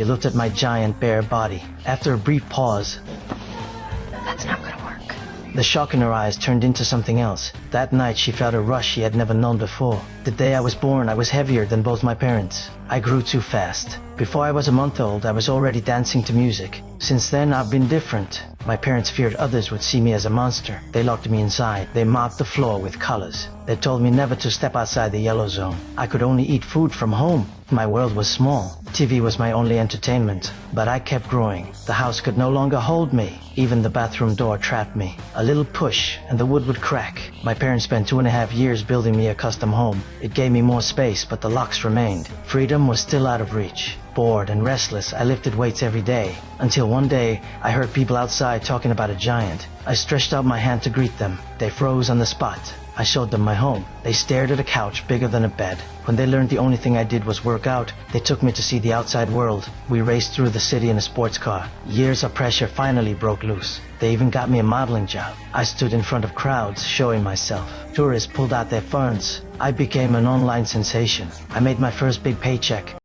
She looked at my giant bare body. After a brief pause, That's not gonna work. the shock in her eyes turned into something else. That night she felt a rush she had never known before. The day I was born, I was heavier than both my parents. I grew too fast. Before I was a month old, I was already dancing to music. Since then, I've been different. My parents feared others would see me as a monster. They locked me inside. They mopped the floor with colors. They told me never to step outside the yellow zone. I could only eat food from home. My world was small. TV was my only entertainment. But I kept growing. The house could no longer hold me. Even the bathroom door trapped me. A little push, and the wood would crack. My parents spent 2.5 years building me a custom home. It gave me more space, but the locks remained. Freedom was still out of reach. Bored and restless, I lifted weights every day. Until one day, I heard people outside talking about a giant. I stretched out my hand to greet them. They froze on the spot. I showed them my home. They stared at a couch bigger than a bed. When they learned the only thing I did was work out, they took me to see the outside world. We raced through the city in a sports car. Years of pressure finally broke loose. They even got me a modeling job. I stood in front of crowds, showing myself. Tourists pulled out their phones. I became an online sensation. I made my first big paycheck.